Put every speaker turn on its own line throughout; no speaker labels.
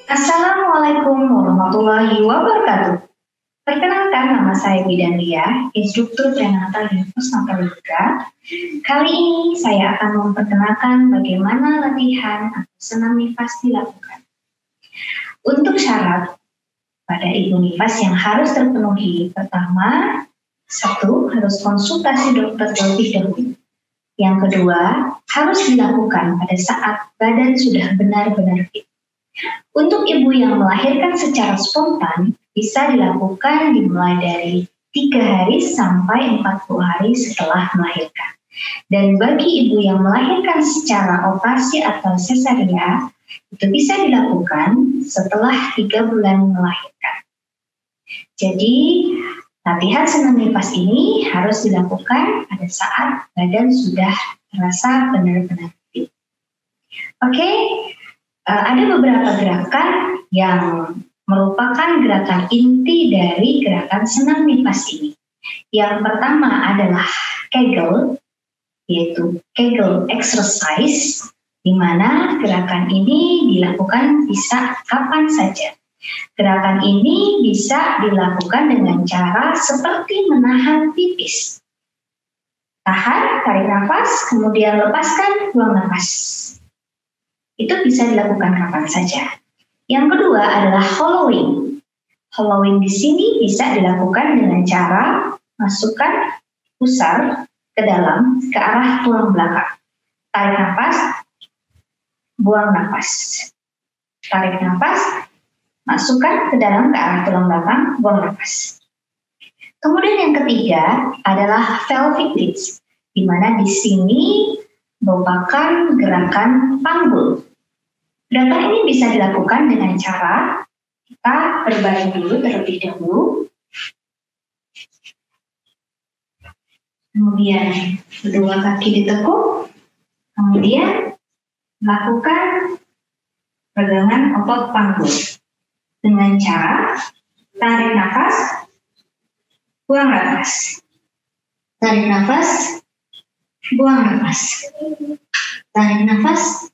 Assalamualaikum warahmatullahi wabarakatuh. Perkenalkan, nama saya Bidan Lia, instruktur prenatal di Pusnatal Yoga. Kali ini saya akan memperkenalkan bagaimana latihan atau senam nifas dilakukan. Untuk syarat pada ibu nifas yang harus terpenuhi, pertama, satu, harus konsultasi dokter terlebih dahulu. Yang kedua, harus dilakukan pada saat badan sudah benar-benar fit. Untuk ibu yang melahirkan secara spontan, bisa dilakukan dimulai dari 3 hari sampai 40 hari setelah melahirkan. Dan bagi ibu yang melahirkan secara operasi atau sesaria, itu bisa dilakukan setelah 3 bulan melahirkan. Jadi, latihan senam nifas ini harus dilakukan pada saat badan sudah terasa benar-benar fit. Oke. Ada beberapa gerakan yang merupakan gerakan inti dari gerakan senam nifas ini. Yang pertama adalah Kegel, yaitu Kegel exercise, di mana gerakan ini dilakukan bisa kapan saja. Gerakan ini bisa dilakukan dengan cara seperti menahan pipis. Tahan, tarik nafas, kemudian lepaskan, buang nafas. Itu bisa dilakukan kapan saja. Yang kedua adalah hollowing. Hollowing di sini bisa dilakukan dengan cara masukkan pusar ke dalam ke arah tulang belakang. Tarik nafas, buang nafas. Tarik nafas, masukkan ke dalam ke arah tulang belakang, buang nafas. Kemudian yang ketiga adalah pelvic lifts, di mana di sini merupakan gerakan panggul. Gerakan ini bisa dilakukan dengan cara kita berbaring dulu terlebih dahulu. Kemudian kedua kaki ditekuk. Kemudian lakukan pegangan otot panggul. Dengan cara tarik nafas, buang nafas. Tarik nafas, buang nafas. Tarik nafas,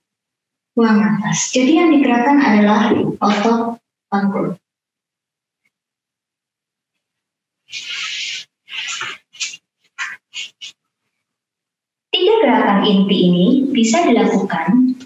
buang nafas. Jadi yang digerakkan adalah otot panggul. Tiga gerakan inti ini bisa dilakukan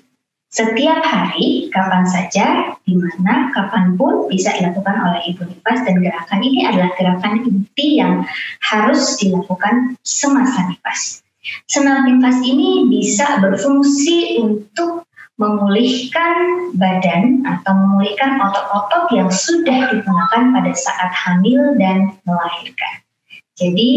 setiap hari, kapan saja, di mana, kapanpun bisa dilakukan oleh ibu nifas, dan gerakan ini adalah gerakan inti yang harus dilakukan semasa nifas. Senam nifas ini bisa berfungsi untuk memulihkan badan atau memulihkan otot-otot yang sudah digunakan pada saat hamil dan melahirkan. Jadi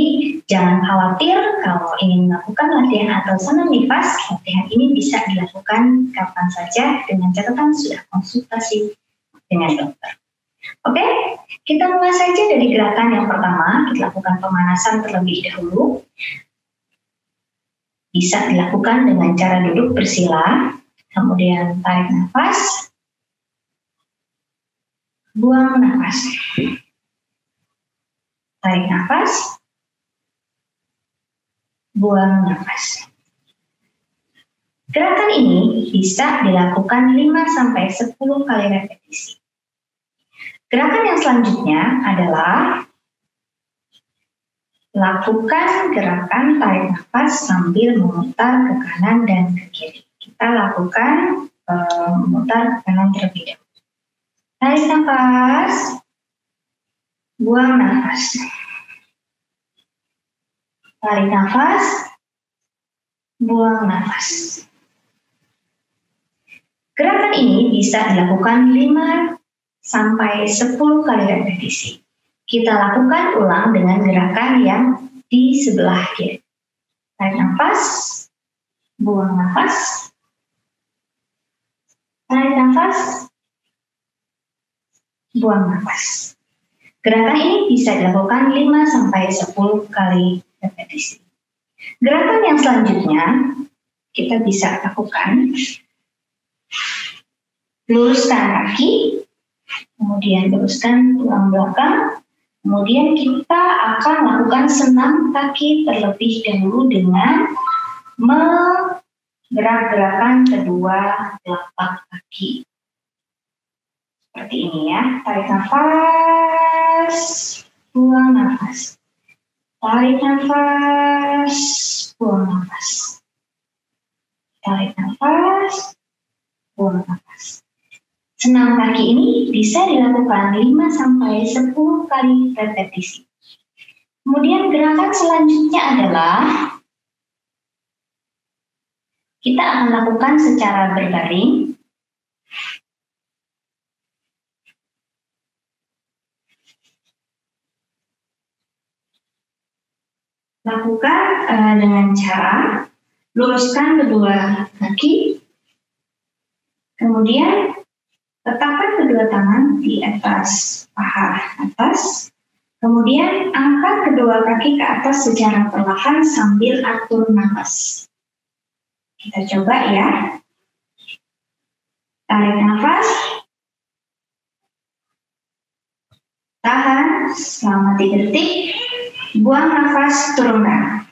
jangan khawatir kalau ingin melakukan latihan atau senam nifas, latihan ini bisa dilakukan kapan saja dengan catatan sudah konsultasi dengan dokter. Oke, kita mulai saja dari gerakan yang pertama. Kita lakukan pemanasan terlebih dahulu. Bisa dilakukan dengan cara duduk bersila. Kemudian tarik nafas, buang nafas. Tarik nafas, buang nafas. Gerakan ini bisa dilakukan 5-10 kali repetisi. Gerakan yang selanjutnya adalah lakukan gerakan tarik nafas sambil memutar ke kanan dan ke kiri. Kita lakukan memutar ke kanan terlebih dahulu. Tarik nafas, buang nafas. Tarik nafas, buang nafas. Gerakan ini bisa dilakukan 5-10 kali repetisi. Kita lakukan ulang dengan gerakan yang di sebelah kiri. Tarik nafas, buang nafas. Tarik nafas, buang nafas. Gerakan ini bisa dilakukan 5-10 kali repetisi. Gerakan yang selanjutnya kita bisa lakukan luruskan kaki, kemudian luruskan tulang belakang, kemudian kita akan lakukan senam kaki terlebih dahulu dengan menggerak-gerakan kedua telapak kaki. Seperti ini ya. Tarik nafas, buang nafas. Tarik nafas, buang nafas. Tarik nafas, buang nafas. Senam kaki ini bisa dilakukan 5-10 kali repetisi. Kemudian gerakan selanjutnya adalah kita akan lakukan secara berbaring. Lakukan dengan cara luruskan kedua kaki, kemudian letakkan kedua tangan di atas paha atas, kemudian angkat kedua kaki ke atas secara perlahan sambil atur nafas. Kita coba ya. Tarik nafas, tahan selama 3 detik, buang nafas, turunkan.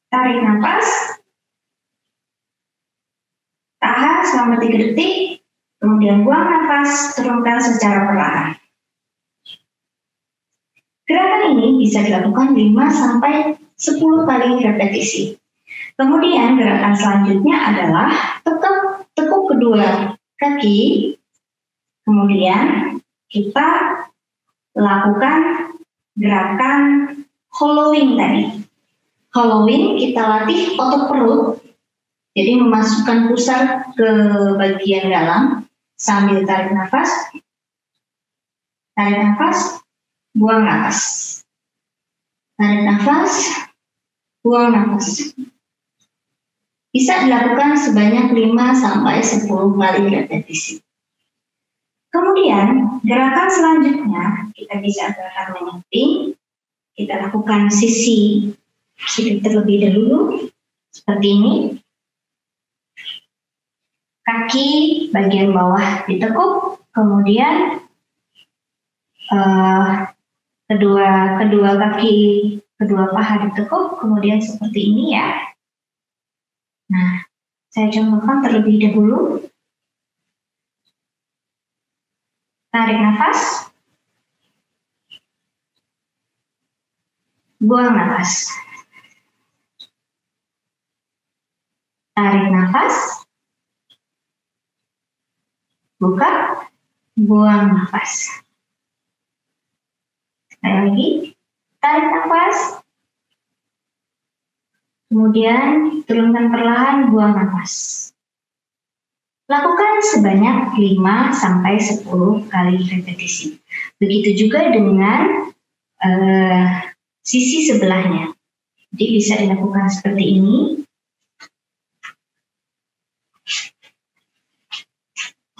Tarik nafas, tahan selama 3 detik, kemudian buang nafas, turunkan secara perlahan. Gerakan ini bisa dilakukan 5-10 kali repetisi. Kemudian gerakan selanjutnya adalah tekuk kedua kaki, kemudian kita lakukan gerakan hollowing tadi. Hollowing kita latih otot perut, jadi memasukkan pusar ke bagian dalam sambil tarik nafas, buang nafas, tarik nafas, buang nafas. Bisa dilakukan sebanyak 5-10 kali repetisi. Kemudian gerakan selanjutnya kita bisa gerakan menyeting. Kita lakukan sisi terlebih dahulu seperti ini. Kaki bagian bawah ditekuk, kemudian kedua kaki, kedua paha ditekuk, kemudian seperti ini ya. Nah, saya contohkan terlebih dahulu. Tarik nafas, buang nafas. Tarik nafas, buka, buang nafas. Sekali lagi, tarik nafas, kemudian turunkan perlahan, buang nafas. Lakukan sebanyak 5-10 kali repetisi. Begitu juga dengan sisi sebelahnya. Jadi bisa dilakukan seperti ini.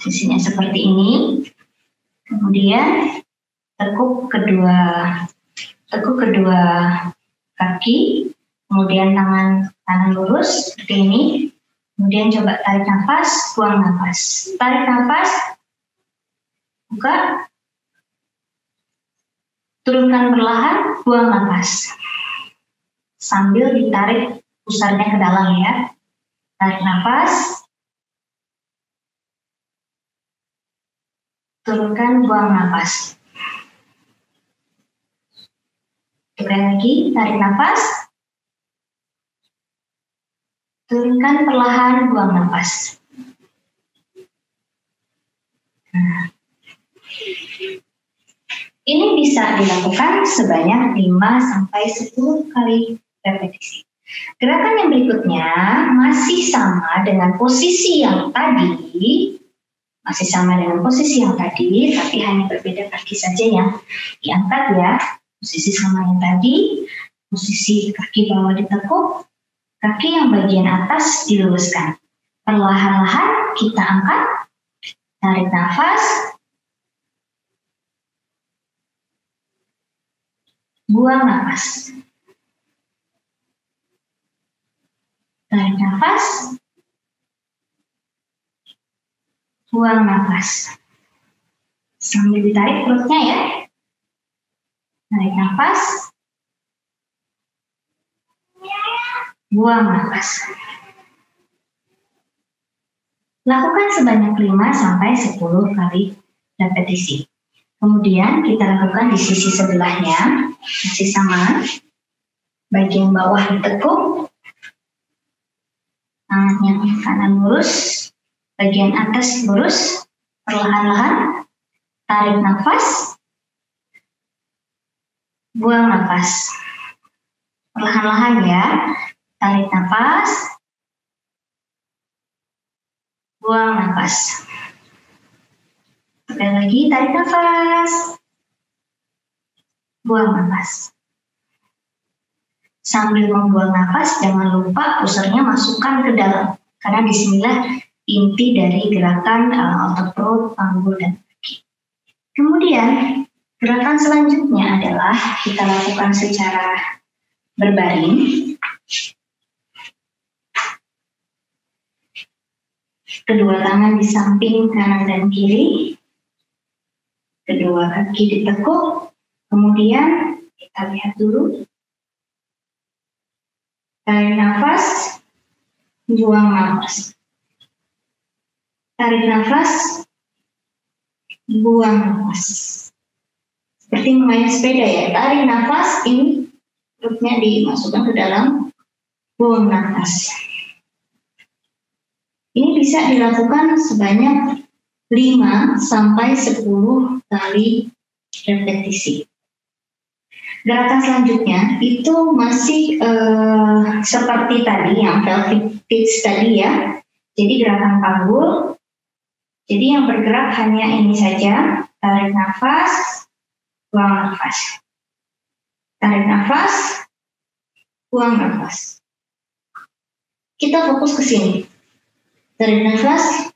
Sisinya seperti ini. Kemudian tekuk kedua kaki, kemudian tangan lurus seperti ini. Kemudian coba tarik nafas, buang nafas. Tarik nafas, buka, turunkan perlahan, buang nafas. Sambil ditarik pusarnya ke dalam ya. Tarik nafas, turunkan, buang nafas. Sekali lagi, tarik nafas, turunkan perlahan, buang nafas. Nah, ini bisa dilakukan sebanyak 5-10 kali repetisi. Gerakan yang berikutnya masih sama dengan posisi yang tadi, tapi hanya berbeda kaki saja yang diangkat ya. Posisi sama yang tadi, posisi kaki bawah ditekuk, kaki yang bagian atas diluruskan. Perlahan-lahan kita angkat, tarik nafas, buang nafas. Tarik nafas, buang nafas. Sambil ditarik perutnya ya. Tarik nafas, buang nafas. Lakukan sebanyak 5 sampai 10 kali repetisi. Kemudian kita lakukan di sisi sebelahnya, masih sama. Bagian bawah ditekuk, tangan yang kanan lurus, bagian atas lurus, perlahan-lahan, tarik nafas, buang nafas. Perlahan-lahan ya, tarik nafas, buang nafas. Sekali lagi, tarik nafas, buang nafas. Sambil membuang nafas, jangan lupa pusernya masukkan ke dalam, karena disinilah inti dari gerakan otot perut, panggul, dan kaki. Kemudian, gerakan selanjutnya adalah kita lakukan secara berbaring. Kedua tangan di samping kanan dan kiri. Kedua kaki ditekuk. Kemudian, kita lihat dulu. Tarik nafas, buang nafas. Tarik nafas, buang nafas. Seperti mengayuh sepeda ya. Tarik nafas, ini perutnya dimasukkan ke dalam, buang nafas. Ini bisa dilakukan sebanyak 5 sampai 10 kali repetisi. Gerakan selanjutnya itu masih seperti tadi yang pelvic pitch tadi ya. Jadi gerakan panggul. Jadi yang bergerak hanya ini saja. Tarik nafas, buang nafas. Tarik nafas, buang nafas. Kita fokus ke sini. Tarik nafas,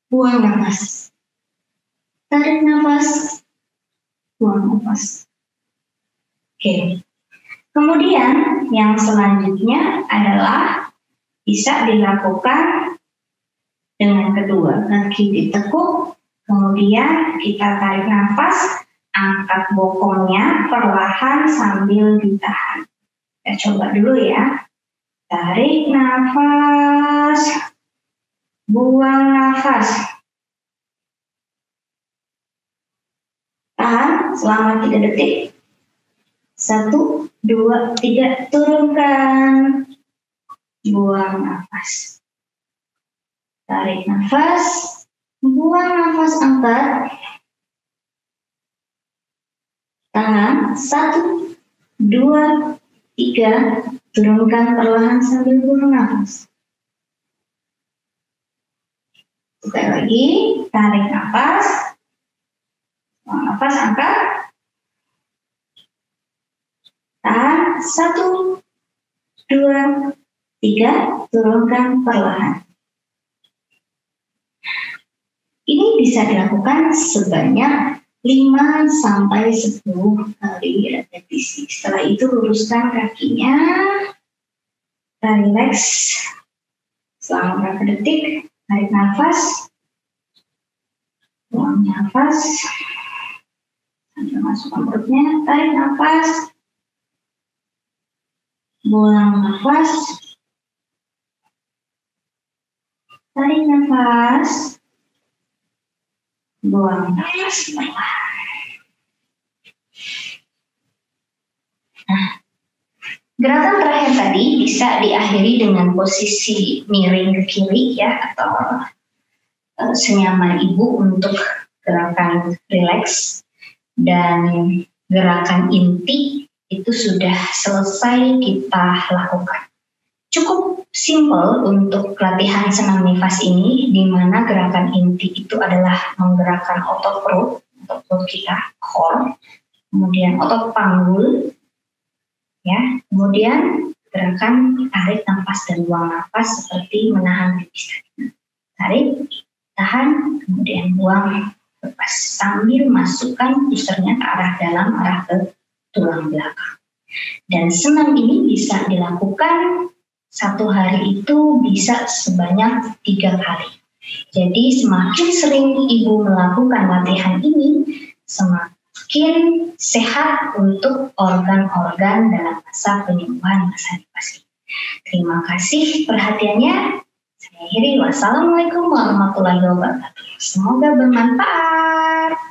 buang nafas. Tarik nafas, buang nafas. Oke. Kemudian yang selanjutnya adalah bisa dilakukan dengan kedua kaki ditekuk, kemudian kita tarik nafas, angkat bokongnya perlahan sambil ditahan. Kita coba dulu ya. Tarik nafas, buang nafas. Tahan selama 3 detik. 1, 2, 3, turunkan, buang nafas. Tarik nafas, buang nafas, angkat. Tahan, 1, 2, 3, turunkan perlahan sambil buang nafas. Sekali lagi, tarik nafas, buang nafas, angkat. Tahan, 1, 2, 3, turunkan perlahan. Ini bisa dilakukan sebanyak 5 sampai 10 kali repetisi. Setelah itu luruskan kakinya, relax selama beberapa detik, tarik nafas, buang nafas, sambil masukkan perutnya, tarik nafas, buang nafas, tarik nafas, buang nafas. Nah, gerakan terakhir tadi bisa diakhiri dengan posisi miring ke kiri ya, atau senyaman ibu untuk gerakan relax, dan gerakan inti itu sudah selesai kita lakukan. Cukup simple untuk latihan senam nifas ini, di mana gerakan inti itu adalah menggerakkan otot perut kita, core, kemudian otot panggul, ya, kemudian gerakan tarik nafas dan buang nafas seperti menahan pipis. Tarik, tahan, kemudian buang, lepas, sambil masukkan pusernya ke arah dalam, arah ke tulang belakang. Dan senam ini bisa dilakukan satu hari itu bisa sebanyak 3 kali. Jadi semakin sering ibu melakukan latihan ini, semakin sehat untuk organ-organ dalam masa penyembuhan masa nifas. Terima kasih perhatiannya. Saya akhiri, wassalamualaikum warahmatullahi wabarakatuh. Semoga bermanfaat.